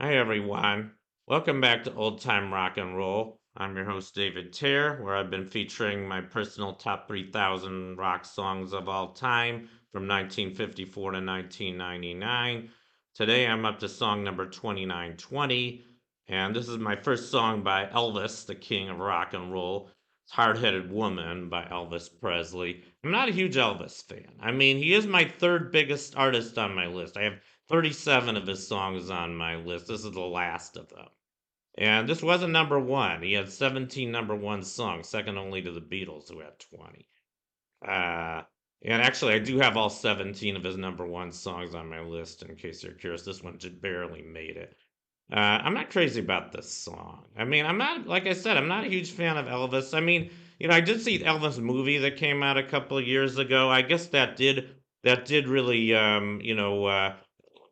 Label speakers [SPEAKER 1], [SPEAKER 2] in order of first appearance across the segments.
[SPEAKER 1] Hi, everyone. Welcome back to Old Time Rock and Roll. I'm your host, David Tear, where I've been featuring my personal top 3,000 rock songs of all time from 1954 to 1999. Today, I'm up to song number 2920, and this is my first song by Elvis, the king of rock and roll. It's Hard Headed Woman by Elvis Presley. I'm not a huge Elvis fan. I mean, he is my third biggest artist on my list. I have 37 of his songs on my list. This is the last of them. And this wasn't number one. He had 17 number one songs, second only to the Beatles, who had 20. Uh, and actually, I do have all 17 of his number one songs on my list, in case you're curious. This one just barely made it. I'm not crazy about this song. I mean, I'm not, like I said, I'm not a huge fan of Elvis. I mean, I did see the Elvis movie that came out a couple of years ago. I guess that did really,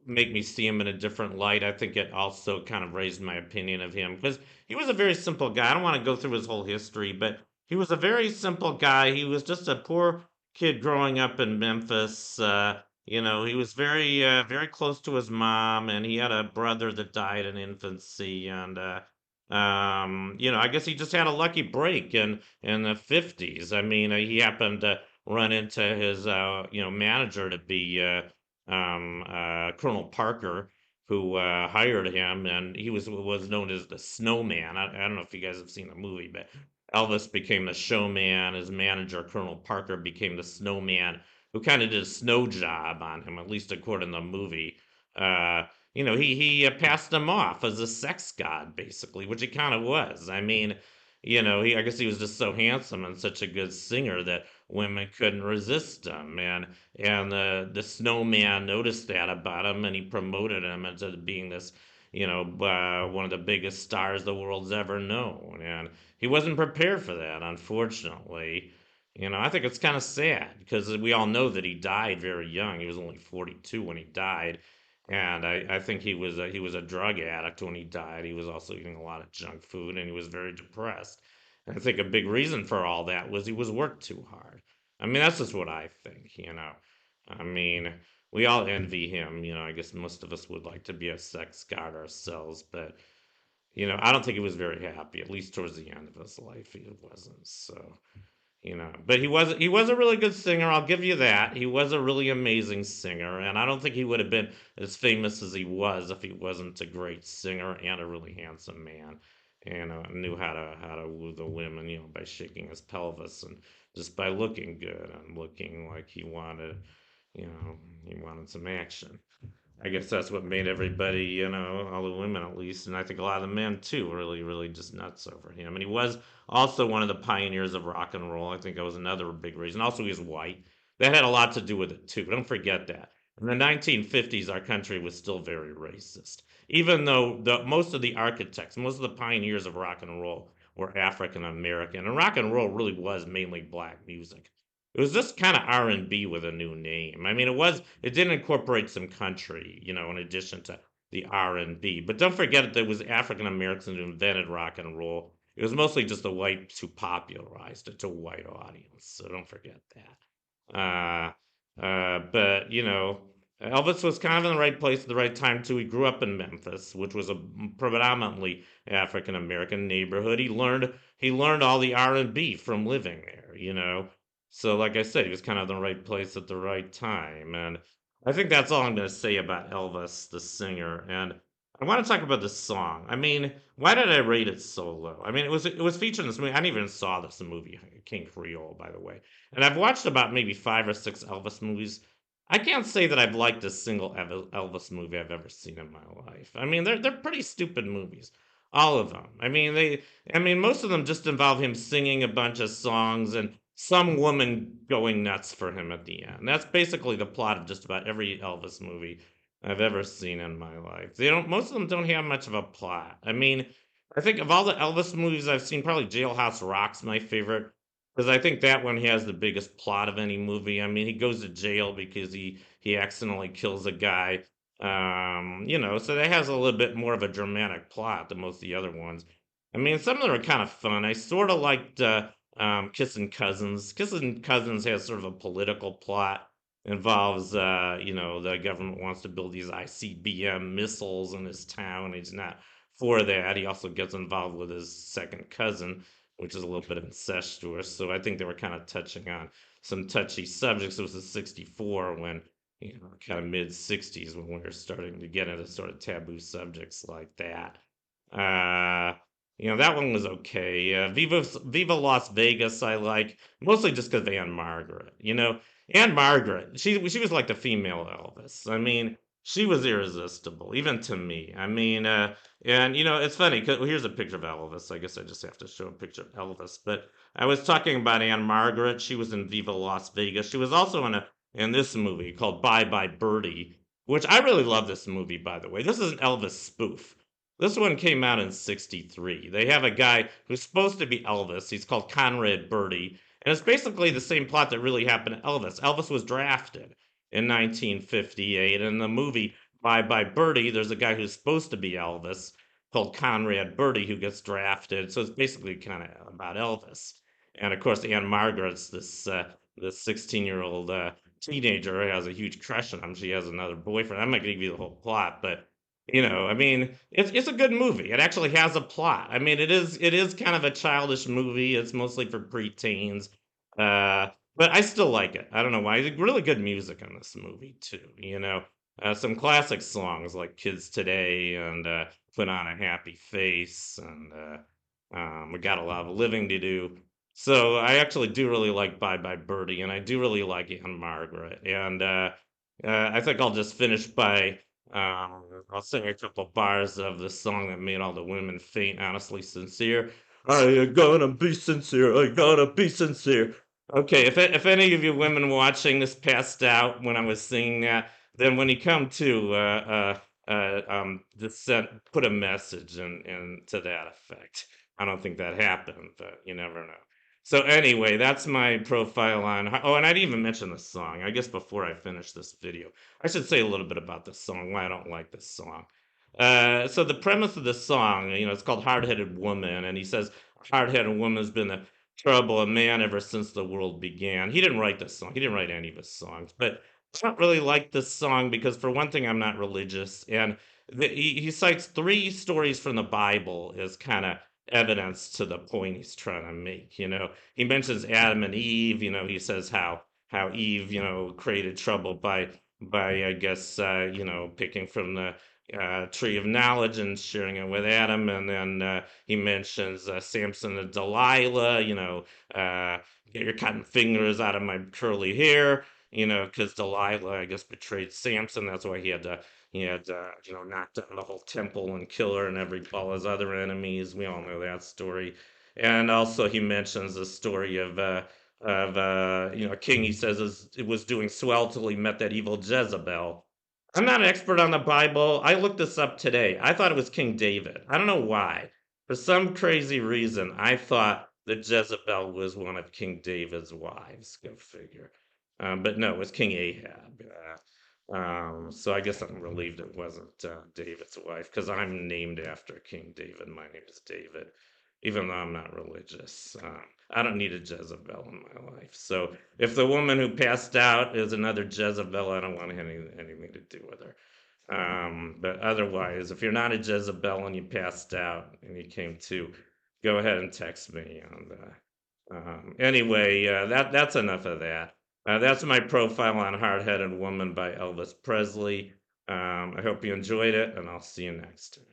[SPEAKER 1] make me see him in a different light. I think it also kind of raised my opinion of him because he was a very simple guy. I don't want to go through his whole history, but he was a very simple guy. He was just a poor kid growing up in Memphis. He was very close to his mom, and he had a brother that died in infancy. And I guess he just had a lucky break in the 50s. I mean, he happened to run into his manager to be Colonel Parker, who hired him, and he was known as the Snowman. I don't know if you guys have seen the movie, but Elvis became the showman. His manager, Colonel Parker, became the Snowman, who kind of did a snow job on him, at least according to the movie. He passed him off as a sex god, basically, which he kind of was. I mean, I guess he was just so handsome and such a good singer that women couldn't resist him, and the snowman noticed that about him, and he promoted him into being this, one of the biggest stars the world's ever known. And he wasn't prepared for that, unfortunately. I think it's kind of sad because we all know that he died very young. He was only 42 when he died, and I think he was a drug addict when he died. He was also eating a lot of junk food, and he was very depressed. And I think a big reason for all that was he was worked too hard. I mean, that's just what I think. I mean, we all envy him. I guess most of us would like to be a sex god ourselves, but I don't think he was very happy. At least towards the end of his life, he wasn't. So, but he was a really good singer. I'll give you that. He was a really amazing singer, and I don't think he would have been as famous as he was if he wasn't a great singer and a really handsome man. And knew how to woo the women, by shaking his pelvis and just by looking good and looking like he wanted some action. I guess that's what made everybody, all the women at least, and I think a lot of the men too, really, really just nuts over him. And he was also one of the pioneers of rock and roll. I think that was another big reason. Also, he was white. That had a lot to do with it too. Don't forget that. In the 1950s, our country was still very racist, even though most of the architects, most of the pioneers of rock and roll were African American, and rock and roll really was mainly black music. It was just kind of R&B with a new name. I mean, it did incorporate some country, in addition to the R&B. But don't forget that it was African Americans who invented rock and roll. It was mostly just the whites who popularized it to a white audience. So don't forget that. But Elvis was kind of in the right place at the right time too. He grew up in Memphis, which was a predominantly African American neighborhood. He learned all the R&B from living there. So, like I said, he was kind of in the right place at the right time. And I think that's all I'm going to say about Elvis, the singer. And I want to talk about this song. I mean, why did I rate it so low? I mean, it was featured in this movie. I didn't even saw this movie, King Creole, by the way. And I've watched about maybe 5 or 6 Elvis movies. I can't say that I've liked a single Elvis movie I've ever seen in my life. I mean, they're pretty stupid movies, all of them. I mean, most of them just involve him singing a bunch of songs and some woman going nuts for him at the end. That's basically the plot of just about every Elvis movie I've ever seen in my life. Most of them don't have much of a plot. I mean, I think of all the Elvis movies I've seen, probably Jailhouse Rock's my favorite because I think that one has the biggest plot of any movie. I mean, he goes to jail because he accidentally kills a guy. So that has a little bit more of a dramatic plot than most of the other ones. I mean, some of them are kind of fun. I sort of liked Kissing Cousins. Kissing Cousins has sort of a political plot. involves, the government wants to build these ICBM missiles in his town. And he's not for that. He also gets involved with his second cousin, which is a little bit incestuous. So I think they were kind of touching on some touchy subjects. It was in '64 when, kind of mid '60s when we were starting to get into sort of taboo subjects like that. Uh, that one was okay. Viva Las Vegas, I like mostly just because of Anne Margaret. And Margaret, she was like the female Elvis. I mean, she was irresistible, even to me. I mean, and it's funny because well, here's a picture of Elvis. I guess I just have to show a picture of Elvis. But I was talking about Anne Margaret. She was in Viva Las Vegas. She was also in this movie called Bye Bye Birdie, which I really love this movie, by the way. This is an Elvis spoof. This one came out in '63. They have a guy who's supposed to be Elvis. He's called Conrad Birdie, and it's basically the same plot that really happened to Elvis. Elvis was drafted in 1958. In the movie Bye Bye Birdie, there's a guy who's supposed to be Elvis called Conrad Birdie who gets drafted. So it's basically kind of about Elvis. And of course, Anne Margaret's this 16-year-old teenager who has a huge crush on him. She has another boyfriend. I'm not going to give you the whole plot, but I mean, it's a good movie. It actually has a plot. I mean, it is kind of a childish movie. It's mostly for preteens, uh, but I still like it. I don't know why. Really good music in this movie too. Some classic songs like "Kids Today" and "Put on a Happy Face," and "We Got a Lot of Living to Do." So I actually do really like "Bye Bye Birdie," and I do really like Anne Margaret. And I think I'll just finish by I'll sing a couple bars of the song that made all the women faint. Honestly sincere. Are you gonna be sincere? Are you gonna be sincere? Okay, if any of you women watching this passed out when I was singing that, then when you come to, just put a message in to that effect. I don't think that happened, but you never know. So anyway, that's my profile on. Oh, and I didn't even mention the song. I guess before I finish this video, I should say a little bit about this song, why I don't like this song. So the premise of the song, it's called "Hard-Headed Woman," and he says, "A hard-headed woman's been the trouble of man ever since the world began." He didn't write this song. He didn't write any of his songs, but I don't really like this song because, for one thing, I'm not religious, and he cites three stories from the Bible as kind of evidence to the point he's trying to make. He mentions Adam and Eve. He says how Eve, created trouble by I guess picking from the tree of knowledge and sharing it with Adam, and then he mentions Samson and Delilah. Get your cotton fingers out of my curly hair. Because Delilah, I guess, betrayed Samson. That's why he had knock down the whole temple and kill her and all his other enemies. We all know that story. And also he mentions the story of a king he says it was doing swell till he met that evil Jezebel. I'm not an expert on the Bible. I looked this up today. I thought it was King David. I don't know why. For some crazy reason, I thought that Jezebel was one of King David's wives. Go figure. But no, it was King Ahab. So I guess I'm relieved it wasn't David's wife because I'm named after King David. My name is David, even though I'm not religious. I don't need a Jezebel in my life. So if the woman who passed out is another Jezebel, I don't want anything to do with her. But otherwise, if you're not a Jezebel and you passed out and you came to, go ahead and text me. And anyway, that's enough of that. That's my profile on Hard Headed Woman by Elvis Presley. I hope you enjoyed it, and I'll see you next time.